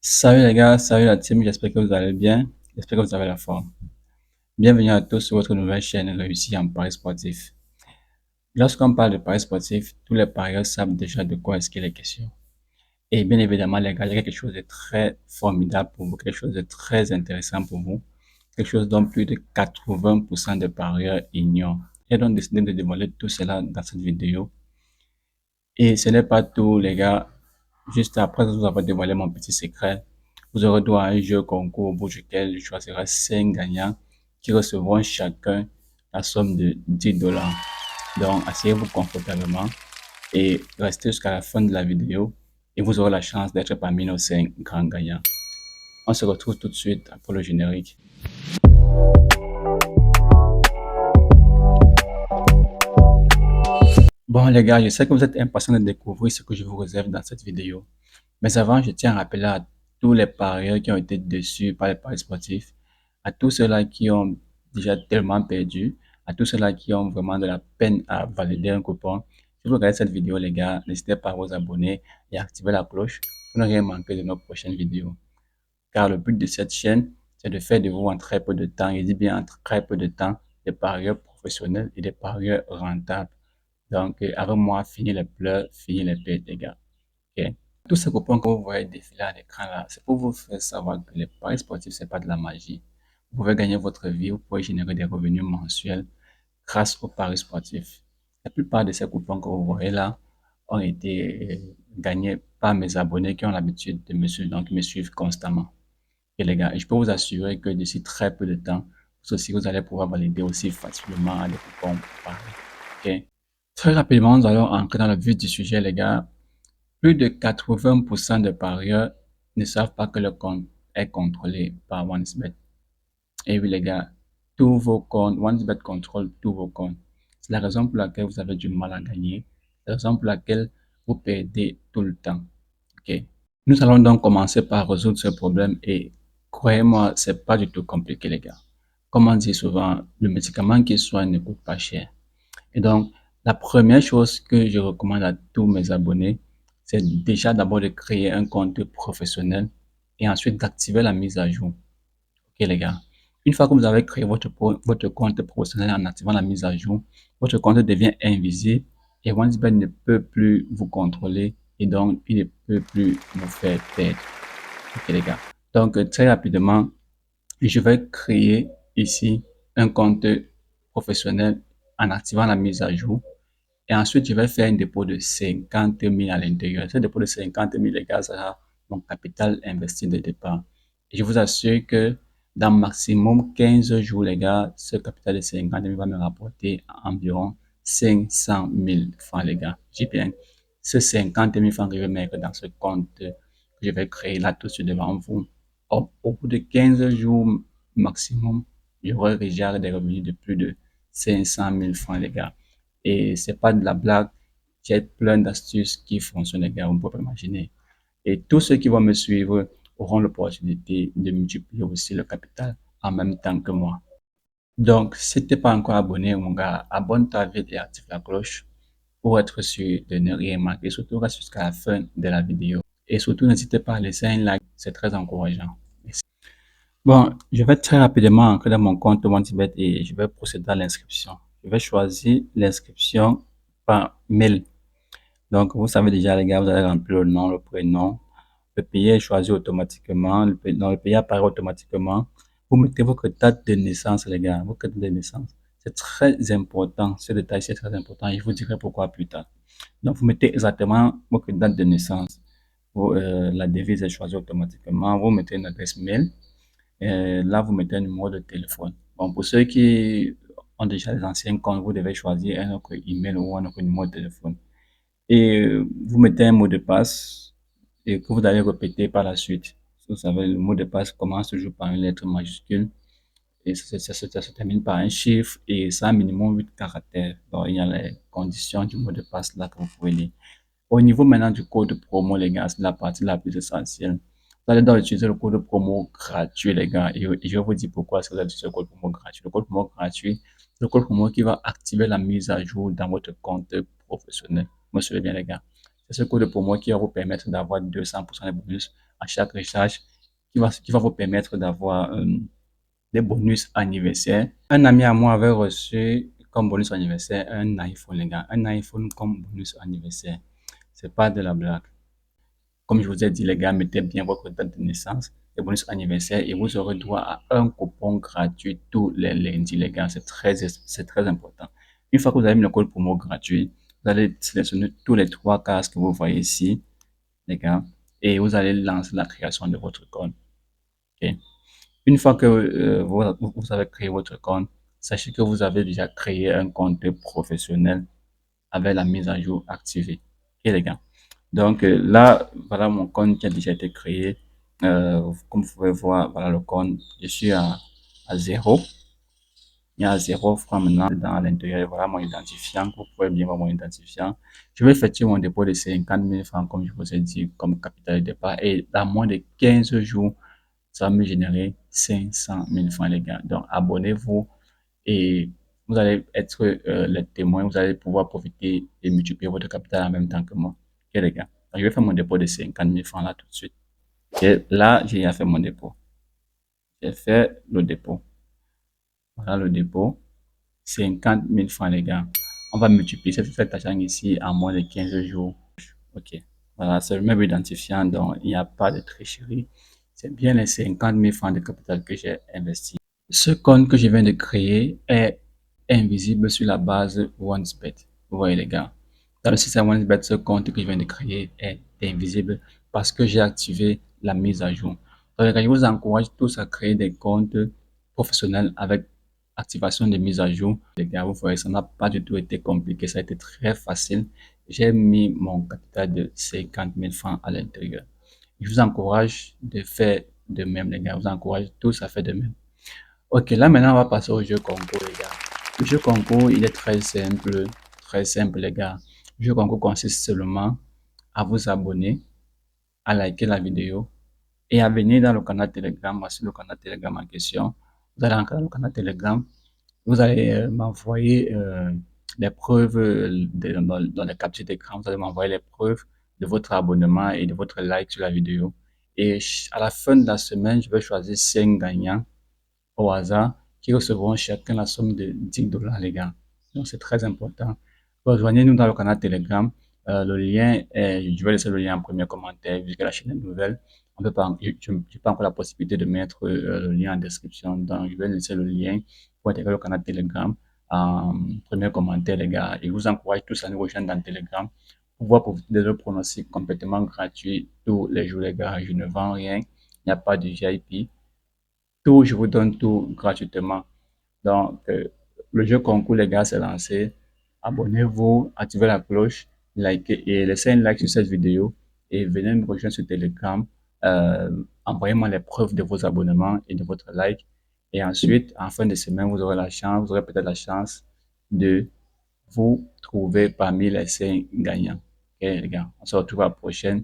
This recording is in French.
Salut les gars, salut la team, j'espère que vous allez bien, j'espère que vous avez la forme. Bienvenue à tous sur votre nouvelle chaîne Réussi en Paris sportif. Lorsqu'on parle de Paris sportif, tous les parieurs savent déjà de quoi est-ce qu'il est question. Et bien évidemment les gars, il y a quelque chose de très formidable pour vous, quelque chose de très intéressant pour vous, quelque chose dont plus de 80% des parieurs ignorent. J'ai donc décidé de dévoiler tout cela dans cette vidéo. Et ce n'est pas tout les gars, juste après vous avoir dévoilé mon petit secret, vous aurez droit à un jeu concours au bout duquel je choisirai 5 gagnants qui recevront chacun la somme de 10 dollars. Donc, asseyez-vous confortablement et restez jusqu'à la fin de la vidéo et vous aurez la chance d'être parmi nos 5 grands gagnants. On se retrouve tout de suite après le générique. Bon les gars, je sais que vous êtes impatients de découvrir ce que je vous réserve dans cette vidéo. Mais avant, je tiens à rappeler à tous les parieurs qui ont été déçus par les paris sportifs, à tous ceux-là qui ont déjà tellement perdu, à tous ceux-là qui ont vraiment de la peine à valider un coupon. Si vous regardez cette vidéo, les gars, n'hésitez pas à vous abonner et à activer la cloche pour ne rien manquer de nos prochaines vidéos. Car le but de cette chaîne, c'est de faire de vous en très peu de temps, et je dis bien en très peu de temps, des parieurs professionnels et des parieurs rentables. Donc, avec moi, fini les pleurs, fini les pertes, les gars. Ok? Tous ces coupons que vous voyez défiler à l'écran là, c'est pour vous faire savoir que les paris sportifs, c'est pas de la magie. Vous pouvez gagner votre vie, vous pouvez générer des revenus mensuels grâce aux paris sportifs. La plupart de ces coupons que vous voyez là ont été gagnés par mes abonnés qui ont l'habitude de me suivre, donc me suivent constamment. Et les gars, je peux vous assurer que d'ici très peu de temps, vous aussi, vous allez pouvoir valider aussi facilement les coupons paris. Ok? Très rapidement, nous allons entrer dans le vif du sujet, les gars. Plus de 80% des parieurs ne savent pas que leur compte est contrôlé par OneXBet. Et oui, les gars, tous vos comptes, OneXBet contrôle tous vos comptes. C'est la raison pour laquelle vous avez du mal à gagner. C'est la raison pour laquelle vous perdez tout le temps. Ok. Nous allons donc commencer par résoudre ce problème et croyez-moi, c'est pas du tout compliqué, les gars. Comme on dit souvent, le médicament qui soigne ne coûte pas cher. Et donc, la première chose que je recommande à tous mes abonnés, c'est déjà d'abord de créer un compte professionnel et ensuite d'activer la mise à jour. Ok les gars. Une fois que vous avez créé votre compte professionnel en activant la mise à jour, votre compte devient invisible et OneXBet ne peut plus vous contrôler et donc il ne peut plus vous faire perdre. Ok les gars. Donc très rapidement, je vais créer ici un compte professionnel en activant la mise à jour. Et ensuite, je vais faire un dépôt de 50 000 à l'intérieur. Ce dépôt de 50 000, les gars, sera mon capital investi de départ. Et je vous assure que dans maximum 15 jours, les gars, ce capital de 50 000 va me rapporter environ 500 000 francs, les gars. J'ai bien ce 50 000 francs que je vais mettre dans ce compte que je vais créer là tout de suite devant vous. Au bout de 15 jours maximum, j'aurai déjà des revenus de plus de 500 000 francs, les gars. Et c'est pas de la blague. J'ai plein d'astuces qui fonctionnent, les gars, vous pouvez pas imaginer. Et tous ceux qui vont me suivre auront l'opportunité de multiplier aussi le capital en même temps que moi. Donc, si t'es pas encore abonné, mon gars, abonne-toi vite et active la cloche pour être sûr de ne rien manquer. Surtout, reste jusqu'à la fin de la vidéo. Et surtout, n'hésitez pas à laisser un like, c'est très encourageant. Merci. Bon, je vais très rapidement entrer dans mon compte OneXBet et je vais procéder à l'inscription. Je vais choisir l'inscription par mail. Donc, vous savez déjà, les gars, vous allez remplir le nom, le prénom. Le pays est choisi automatiquement. Le pays apparaît automatiquement. Vous mettez votre date de naissance, les gars, votre date de naissance. C'est très important. Ce détail, c'est très important. Je vous dirai pourquoi plus tard. Donc, vous mettez exactement votre date de naissance. La devise est choisie automatiquement. Vous mettez une adresse mail. Là, vous mettez un numéro de téléphone. Bon, pour ceux qui ont déjà les anciens comptes, vous devez choisir un autre email ou un autre numéro de téléphone. Et vous mettez un mot de passe et que vous allez répéter par la suite. Vous savez, le mot de passe commence toujours par une lettre majuscule et ça se termine par un chiffre et ça a minimum 8 caractères. Donc, il y a les conditions du mot de passe là que vous pouvez lire. Au niveau maintenant du code promo, les gars, c'est la partie la plus essentielle. Vous allez donc utiliser le code promo gratuit, les gars, et je vais vous dire pourquoi est-ce que vous allez utiliser le code promo gratuit. Le code promo gratuit, c'est le code promo qui va activer la mise à jour dans votre compte professionnel. Vous me suivez bien, les gars. C'est ce code promo qui va vous permettre d'avoir 200% de bonus à chaque recharge qui va vous permettre d'avoir des bonus anniversaires. Un ami à moi avait reçu comme bonus anniversaire un iPhone, les gars. Un iPhone comme bonus anniversaire. C'est pas de la blague. Comme je vous ai dit, les gars, mettez bien votre date de naissance, les bonus anniversaire et vous aurez droit à un coupon gratuit tous les lundis, les gars. C'est très important. Une fois que vous avez mis le code promo gratuit, vous allez sélectionner tous les trois cases que vous voyez ici, les gars, et vous allez lancer la création de votre compte. Ok. Une fois que vous avez créé votre compte, sachez que vous avez déjà créé un compte professionnel avec la mise à jour activée. Ok, les gars. Donc là, voilà mon compte qui a déjà été créé. Comme vous pouvez voir, voilà le compte. Je suis à zéro. Il y a zéro franc maintenant dans l'intérieur. Voilà mon identifiant. Vous pouvez bien voir mon identifiant. Je vais effectuer mon dépôt de 50 000 francs, comme je vous ai dit, comme capital de départ. Et dans moins de 15 jours, ça va me générer 500 000 francs, les gars. Donc, abonnez-vous et vous allez être les témoins. Vous allez pouvoir profiter et multiplier votre capital en même temps que moi. Ok, les gars. Donc, je vais faire mon dépôt de 50 000 francs là tout de suite. Et là, j'ai déjà fait mon dépôt. J'ai fait le dépôt. Voilà le dépôt. 50 000 francs, les gars. On va multiplier cet argent ici en moins de 15 jours. Ok. Voilà, c'est le même identifiant, donc il n'y a pas de tricherie. C'est bien les 50 000 francs de capital que j'ai investi. Ce compte que je viens de créer est invisible sur la base OneSbet. Vous voyez les gars. Dans le système OneSbet, ce compte que je viens de créer est invisible parce que j'ai activé la mise à jour. Donc, les gars, je vous encourage tous à créer des comptes professionnels avec activation de mise à jour. Les gars, vous voyez, ça n'a pas du tout été compliqué, ça a été très facile. J'ai mis mon capital de 50 000 francs à l'intérieur. Je vous encourage de faire de même, les gars. Je vous encourage tous à faire de même. Ok, là maintenant on va passer au jeu concours, les gars. Le jeu concours, il est très simple, les gars. Le jeu concours consiste seulement à vous abonner, à liker la vidéo et à venir dans le canal Telegram, voici le canal Telegram en question. Vous allez entrer dans le canal Telegram, vous allez m'envoyer les preuves dans les captures d'écran, vous allez m'envoyer les preuves de votre abonnement et de votre like sur la vidéo. Et à la fin de la semaine, je vais choisir 5 gagnants au hasard qui recevront chacun la somme de 10 dollars, les gars. Donc, c'est très important. Rejoignez-nous dans le canal Telegram. Le lien je vais laisser le lien en premier commentaire vu que la chaîne est nouvelle. On peut pas, je n'ai pas encore la possibilité de mettre le lien en description. Donc, je vais laisser le lien pour intégrer le canal Telegram en premier commentaire, les gars. Et je vous encourage tous à nous rejoindre dans Telegram pour pouvoir profiter de pronostics complètement gratuits tous les jours, les gars. Je ne vends rien. Il n'y a pas de VIP. Tout, je vous donne tout gratuitement. Donc, le jeu concours, les gars, c'est lancé. Abonnez-vous, activez la cloche, likez et laissez un like sur cette vidéo et venez me rejoindre sur Telegram. Envoyez-moi les preuves de vos abonnements et de votre like. Et ensuite, en fin de semaine, vous aurez peut-être la chance de vous trouver parmi les 5 gagnants. Ok, les gars, on se retrouve à la prochaine.